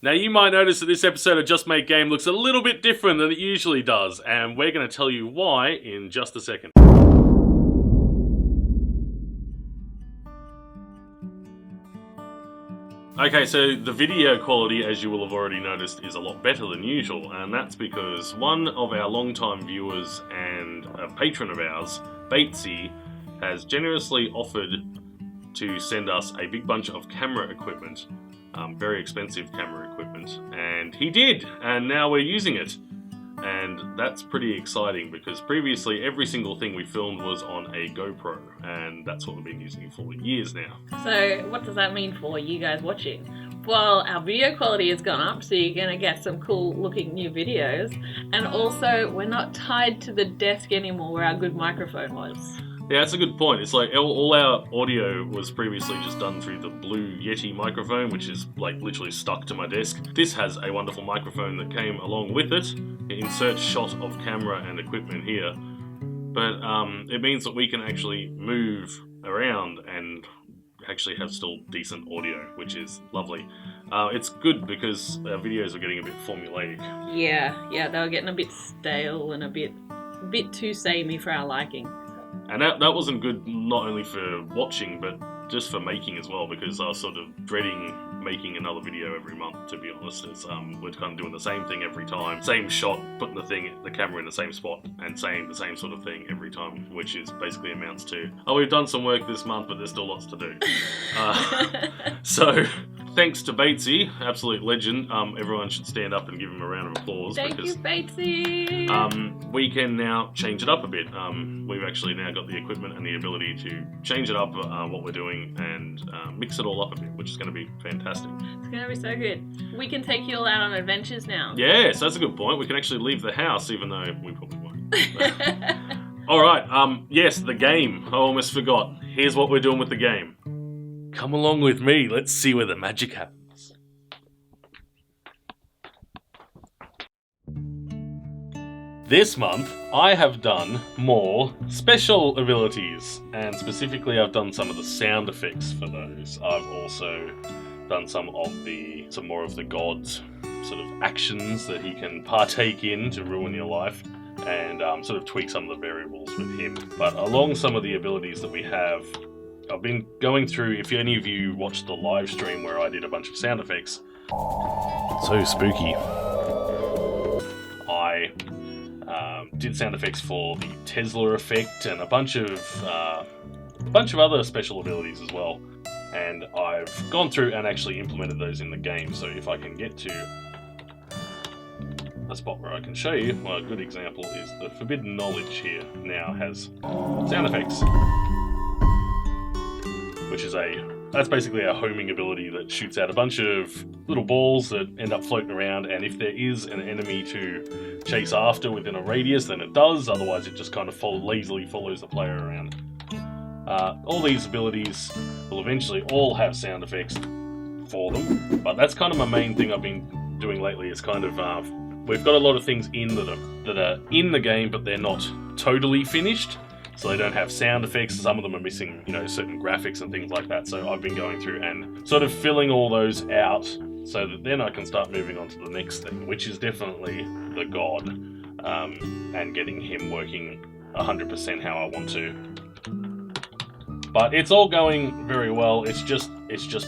Now you might notice that this episode of Just Make Game looks a little bit different than it usually does, and we're going to tell you why in just a second. Okay, so the video quality, as you will have already noticed, is a lot better than usual, and that's because one of our long-time viewers and a patron of ours, Batesy, has generously offered to send us a big bunch of camera equipment, very expensive camera equipment, and he did, and now we're using it. And that's pretty exciting because previously every single thing we filmed was on a GoPro, and that's what we've been using it for years now. So what does that mean for you guys watching? Well, our video quality has gone up, so you're going to get some cool looking new videos. And also, we're not tied to the desk anymore where our good microphone was. Yeah, that's a good point. It's like all our audio was previously just done through the Blue Yeti microphone, which is like literally stuck to my desk. This has a wonderful microphone that came along with it. Insert shot of camera and equipment here. But it means that we can actually move around and actually have still decent audio, which is lovely. It's good because our videos are getting a bit formulaic. Yeah, they were getting a bit stale and a bit too samey for our liking. And that wasn't good not only for watching, but just for making as well, because I was sort of dreading making another video every month, to be honest. It's, we're kind of doing the same thing every time. Same shot, putting the camera in the same spot, and saying the same sort of thing every time, which is basically amounts to, oh, we've done some work this month, but there's still lots to do. So, thanks to Batesy, absolute legend. Everyone should stand up and give him a round of applause. Thank you, Batesy! We can now change it up a bit. We've actually now got the equipment and the ability to change it up, what we're doing, and mix it all up a bit, which is going to be fantastic. It's going to be so good. We can take you all out on adventures now. Yes, that's a good point. We can actually leave the house, even though we probably won't. Alright, yes, the game. I almost forgot. Here's what we're doing with the game. Come along with me, let's see where the magic happens. This month, I have done more special abilities, and specifically I've done some of the sound effects for those. I've also done some more of the god's sort of actions that he can partake in to ruin your life, and sort of tweak some of the variables with him. But along some of the abilities that we have, I've been going through, if any of you watched the live stream where I did a bunch of sound effects. So spooky. I did sound effects for the Tesla effect and a bunch of other special abilities as well. And I've gone through and actually implemented those in the game. So if I can get to a spot where I can show you, well, a good example is the Forbidden Knowledge here now has sound effects. Which is that's basically a homing ability that shoots out a bunch of little balls that end up floating around, and if there is an enemy to chase after within a radius, then it does, otherwise it just kind of lazily follows the player around. All these abilities will eventually all have sound effects for them, but that's kind of my main thing I've been doing lately, is kind of, we've got a lot of things in that are in the game, but they're not totally finished. So they don't have sound effects, some of them are missing, certain graphics and things like that. So I've been going through and sort of filling all those out so that then I can start moving on to the next thing, which is definitely the god, and getting him working 100% how I want to. But it's all going very well. It's just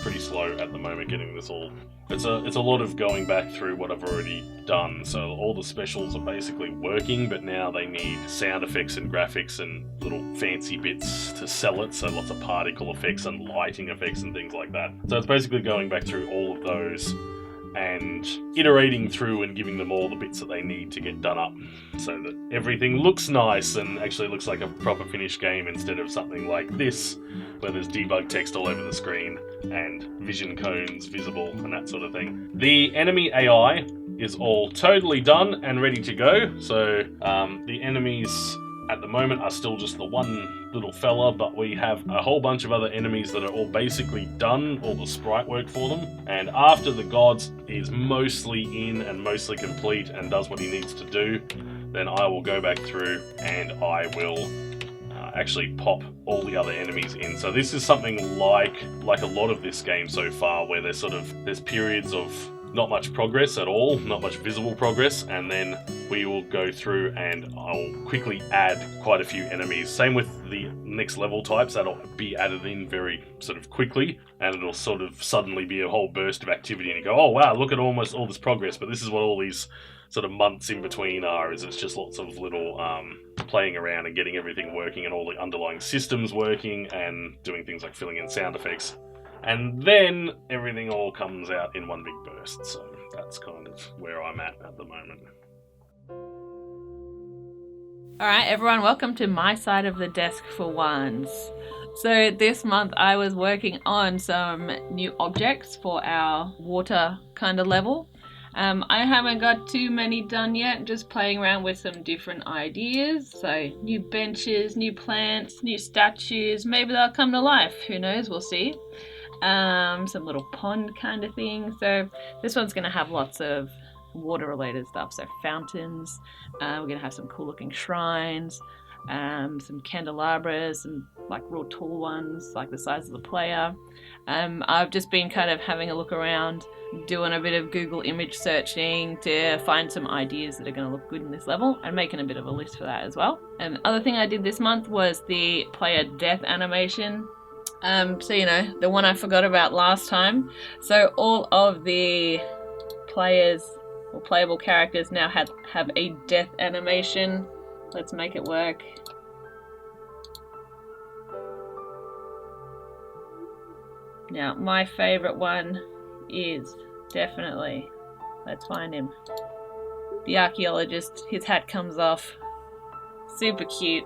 pretty slow at the moment getting this all. It's a lot of going back through what I've already done. So all the specials are basically working, but now they need sound effects and graphics and little fancy bits to sell it. So lots of particle effects and lighting effects and things like that. So it's basically going back through all of those and iterating through and giving them all the bits that they need to get done up so that everything looks nice and actually looks like a proper finished game instead of something like this where there's debug text all over the screen and vision cones visible and that sort of thing. The enemy AI is all totally done and ready to go, so the enemies at the moment are still just the one little fella, but we have a whole bunch of other enemies that are all basically done, all the sprite work for them, and after the gods is mostly in and mostly complete and does what he needs to do, then I will go back through and I will actually pop all the other enemies in. So this is something like a lot of this game so far, where there's periods of not much progress at all, not much visible progress, and then we will go through and I'll quickly add quite a few enemies. Same with the next level types, that'll be added in very sort of quickly, and it'll sort of suddenly be a whole burst of activity and you go, oh wow, look at almost all this progress. But this is what all these sort of months in between are, is it's just lots of little playing around and getting everything working and all the underlying systems working and doing things like filling in sound effects. And then everything all comes out in one big burst. So that's kind of where I'm at the moment. Alright everyone, welcome to my side of the desk for once. So this month I was working on some new objects for our water kind of level. I haven't got too many done yet, just playing around with some different ideas. So new benches, new plants, new statues, maybe they'll come to life, who knows, we'll see. Some little pond kind of thing. So this one's going to have lots of water related stuff, so fountains, we're going to have some cool looking shrines, some candelabras, and like real tall ones like the size of the player. I've just been kind of having a look around, doing a bit of Google image searching to find some ideas that are going to look good in this level and making a bit of a list for that as well. And the other thing I did this month was the player death animation. So you know, the one I forgot about last time. So all of the players or playable characters now have a death animation. Let's make it work. Now my favorite one is definitely, let's find him, the archaeologist. His hat comes off, super cute.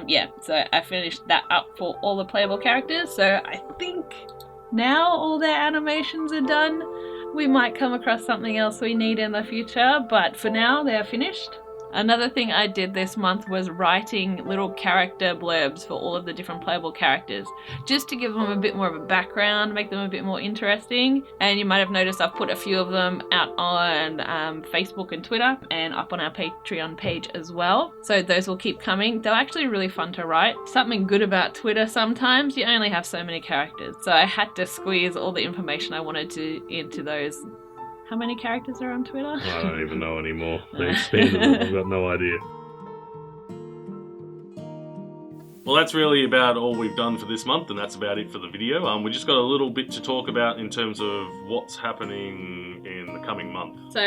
Yeah, so I finished that up for all the playable characters, so I think now all their animations are done. We might come across something else we need in the future, but for now they're finished. Another thing I did this month was writing little character blurbs for all of the different playable characters, just to give them a bit more of a background, make them a bit more interesting. And you might have noticed I've put a few of them out on Facebook and Twitter and up on our Patreon page as well. So those will keep coming. They're actually really fun to write. Something good about Twitter sometimes, you only have so many characters. So I had to squeeze all the information I wanted to into those. How many characters are on Twitter? I don't even know anymore. They expanded it. I've got no idea. Well, that's really about all we've done for this month, and that's about it for the video. We just got a little bit to talk about in terms of what's happening in the coming month. So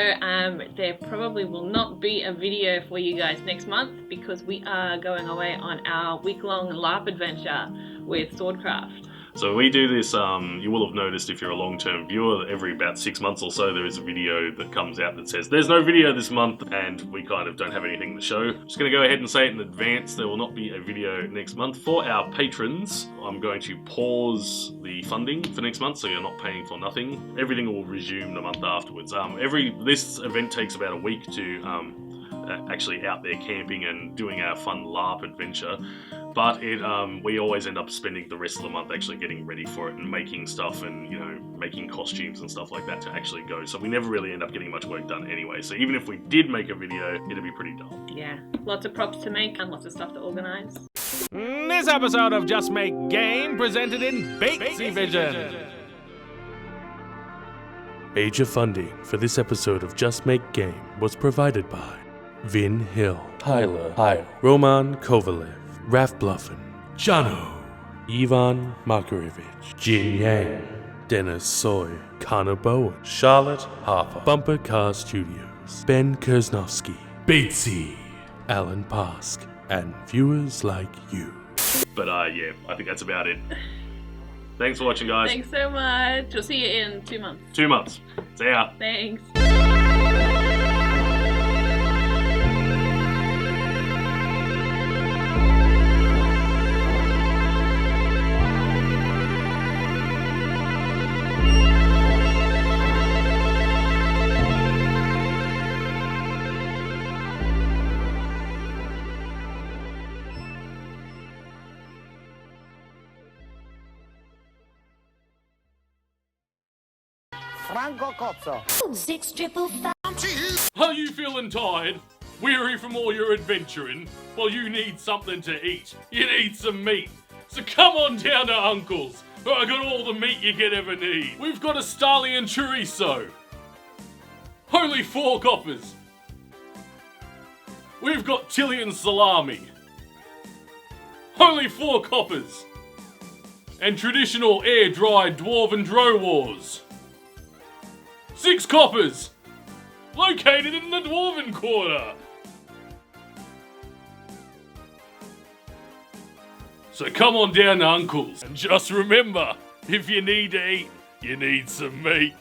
there probably will not be a video for you guys next month because we are going away on our week-long LARP adventure with Swordcraft. So we do this, you will have noticed if you're a long-term viewer, that every about 6 months or so there is a video that comes out that says there's no video this month, and we kind of don't have anything to show. Just going to go ahead and say it in advance, there will not be a video next month. For our patrons, I'm going to pause the funding for next month, so you're not paying for nothing. Everything will resume the month afterwards. This event takes about a week to actually out there camping and doing our fun LARP adventure. But we always end up spending the rest of the month actually getting ready for it and making stuff and, you know, making costumes and stuff like that to actually go. So we never really end up getting much work done anyway. So even if we did make a video, it'd be pretty dull. Yeah, lots of props to make and lots of stuff to organise. This episode of Just Make Game presented in Batesy Vision. Major funding for this episode of Just Make Game was provided by Vin Hill, Tyler Heil, Roman Kovalev, Raf Bluffin, Jono, Ivan Makarevich, Jin Yang, Dennis Soy, Connor Bowen, Charlotte Harper, Bumper Car Studios, Ben Kersnovsky, Batesy, Alan Pask, and viewers like you. But yeah, I think that's about it. Thanks for watching, guys. Thanks so much. We'll see you in 2 months. 2 months. See ya. Thanks. Franco Cozzo. 6555. Are you feeling tired? Weary from all your adventuring? Well, you need something to eat. You need some meat. So come on down to Uncle's, where I got all the meat you could ever need. We've got a Stallion chorizo, Only 4 coppers. We've got Tillian salami. Only 4 coppers. And traditional air-dried dwarven dro wars. 6 coppers. Located in the dwarven quarter. So come on down to Uncle's, and just remember, if you need to eat, you need some meat.